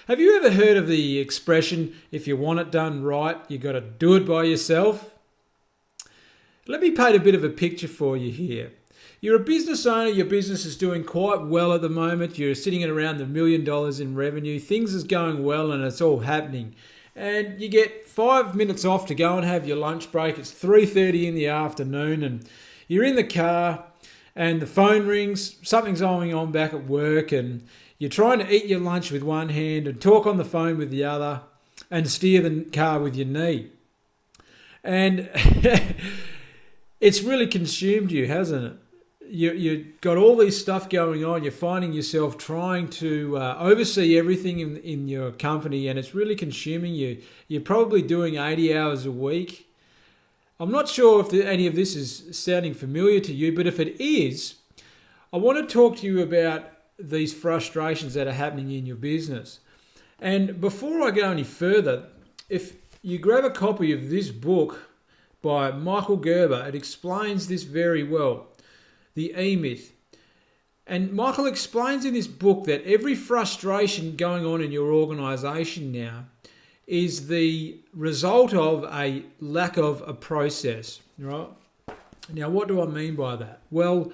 Have you ever heard of the expression, if you want it done right, you got to do it by yourself? Let me paint a bit of a picture for you here. You're a business owner, your business is doing quite well at the moment, you're sitting at around $1 million in revenue, things is going well and it's all happening. And you get 5 minutes off to go and have your lunch break, it's 3:30 in the afternoon and you're in the car and the phone rings, something's going on back at work and you're trying to eat your lunch with one hand and talk on the phone with the other and steer the car with your knee. And it's really consumed you, hasn't it? You've got all this stuff going on. You're finding yourself trying to oversee everything in your company, and it's really consuming you. You're probably doing 80 hours a week. I'm not sure if any of this is sounding familiar to you, but if it is, I want to talk to you about these frustrations that are happening in your business. And before I go any further, if you grab a copy of this book by Michael Gerber, it explains this very well. The E-Myth. And Michael explains in this book that every frustration going on in your organisation now is the result of a lack of a process, right? Now, what do I mean by that? Well,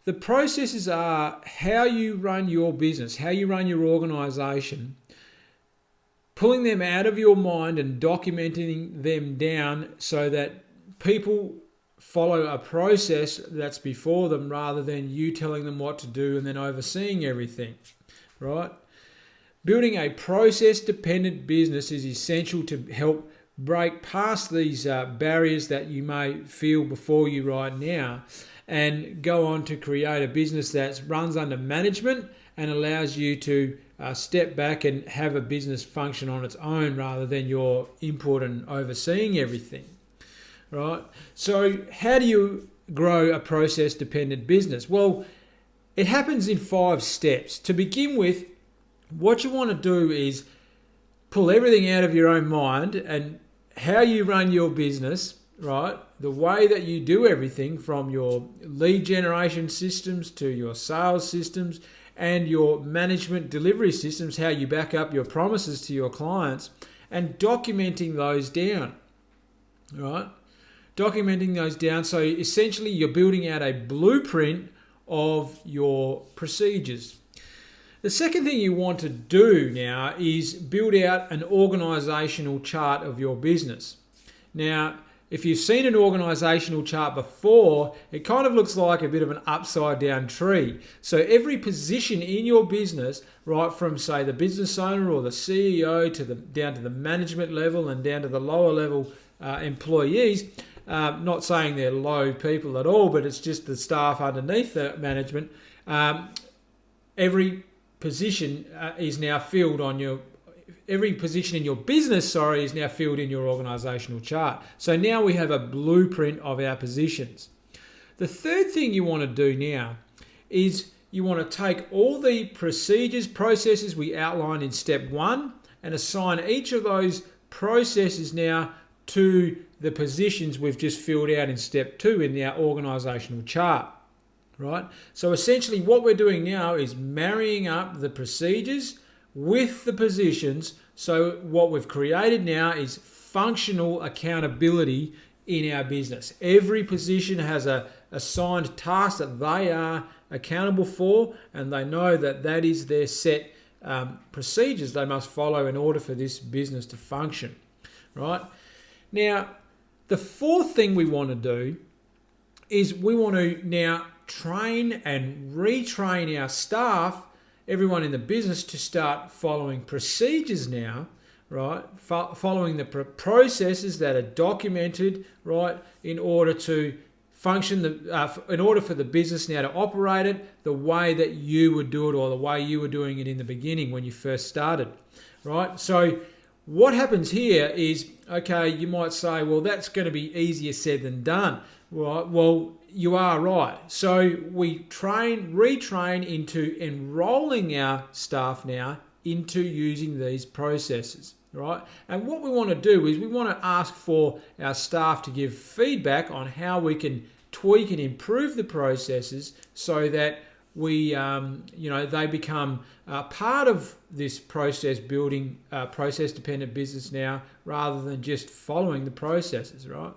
the processes are how you run your business, how you run your organisation, pulling them out of your mind and documenting them down so that people follow a process that's before them rather than you telling them what to do and then overseeing everything, right? Building a process-dependent business is essential to help break past these barriers that you may feel before you right now and go on to create a business that runs under management and allows you to step back and have a business function on its own rather than your input and overseeing everything. Right? So how do you grow a process-dependent business? Well, it happens in 5 steps. To begin with, what you want to do is pull everything out of your own mind and how you run your business, right? The way that you do everything from your lead generation systems to your sales systems and your management delivery systems, how you back up your promises to your clients and documenting those down, right? Documenting those down. So essentially you're building out a blueprint of your procedures. The second thing you want to do now is build out an organizational chart of your business. Now, if you've seen an organizational chart before, it kind of looks like a bit of an upside down tree. So every position in your business, right from say the business owner or the CEO down to the management level and down to the lower level employees, not saying they're low people at all, but it's just the staff underneath the management. Every position is now filled on your. Every position in your business, is now filled in your organizational chart. So now we have a blueprint of our positions. The third thing you want to do now is you want to take all the procedures, processes we outlined in step 1 and assign each of those processes now to the positions we've just filled out in step 2 in our organizational chart, right? So essentially what we're doing now is marrying up the procedures with the positions. So what we've created now is functional accountability in our business. Every position has a assigned task that they are accountable for, and they know that that is their set procedures they must follow in order for this business to function, right? Now, the fourth thing we want to do is we want to now train and retrain our staff, everyone in the business, to start following procedures now, right? Following the processes that are documented, right, in order to function, in order for the business now to operate it the way that you would do it or the way you were doing it in the beginning when you first started, right? So what happens here is, okay, you might say, well, that's going to be easier said than done, right? Well, you are right. So we retrain into enrolling our staff now into using these processes, right? And what we want to do is we want to ask for our staff to give feedback on how we can tweak and improve the processes so that they become part of this process building, process dependent business now, rather than just following the processes, right?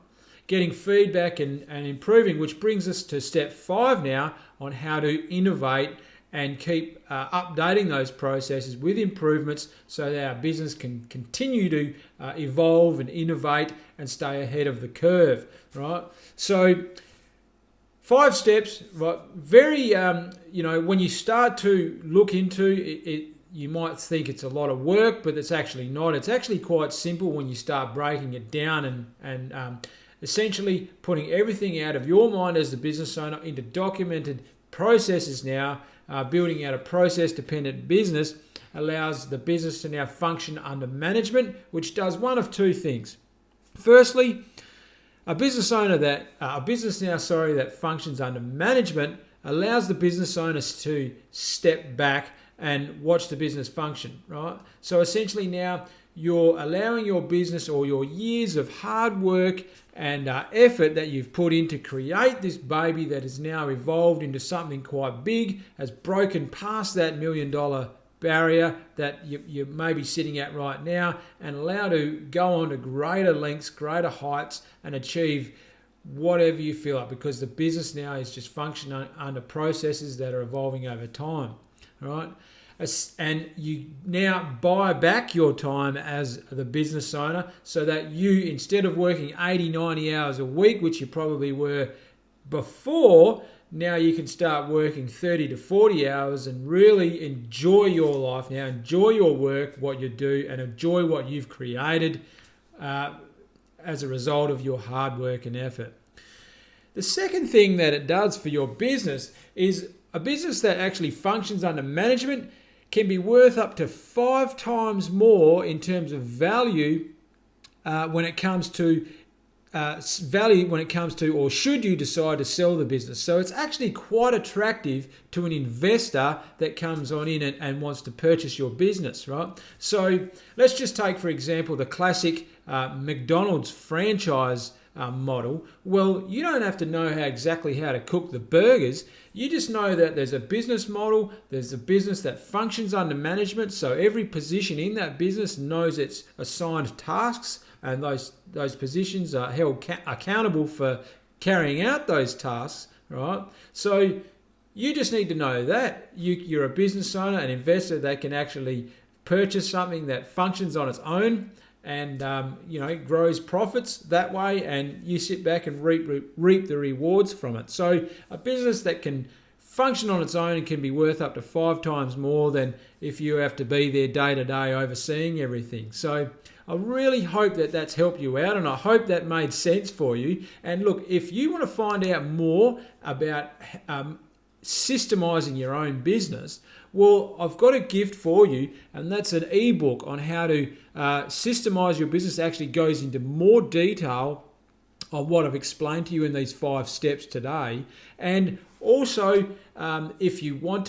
Getting feedback and improving, which brings us to step 5 now on how to innovate and keep updating those processes with improvements so that our business can continue to evolve and innovate and stay ahead of the curve, right? So 5 steps, right? Very, when you start to look into it, you might think it's a lot of work, but it's actually not. It's actually quite simple when you start breaking it down and essentially putting everything out of your mind as the business owner into documented processes now. Building out a process-dependent business allows the business to now function under management, which does one of 2 things. Firstly, a business that functions under management allows the business owners to step back and watch the business function, right? So essentially now you're allowing your business or your years of hard work and effort that you've put in to create this baby that has now evolved into something quite big, has broken past that $1 million barrier that you may be sitting at right now, and allow to go on to greater lengths, greater heights, and achieve whatever you feel like, because the business now is just functioning under processes that are evolving over time, right? And you now buy back your time as the business owner so that you, instead of working 80, 90 hours a week, which you probably were before, now you can start working 30 to 40 hours and really enjoy your life now, enjoy your work, what you do, and enjoy what you've created as a result of your hard work and effort. The second thing that it does for your business is a business that actually functions under management can be worth up to 5 times more in terms of value when it comes to or should you decide to sell the business. So it's actually quite attractive to an investor that comes on in and wants to purchase your business, right? So let's just take, for example, the classic McDonald's franchise model. Well, you don't have to know exactly how to cook the burgers. You just know that there's a business model, there's a business that functions under management, so every position in that business knows its assigned tasks, and those positions are held accountable for carrying out those tasks, right? So you just need to know that. You're a business owner, an investor that can actually purchase something that functions on its own and grows profits that way, and you sit back and reap the rewards from it. So a business that can function on its own and can be worth up to 5 times more than if you have to be there day to day overseeing everything. So I really hope that that's helped you out, and I hope that made sense for you. And look, if you want to find out more about systemizing your own business, well, I've got a gift for you, and that's an ebook on how to systemize your business. It actually goes into more detail on what I've explained to you in these 5 steps today. And also, if you want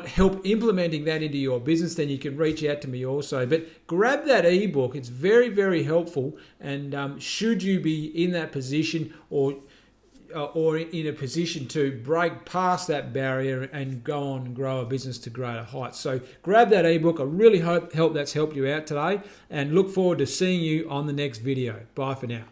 help implementing that into your business, then you can reach out to me also. But grab that ebook; it's very, very helpful. And should you be in that position or in a position to break past that barrier and go on and grow a business to greater heights. So grab that ebook. I really hope that's helped you out today, and look forward to seeing you on the next video. Bye for now.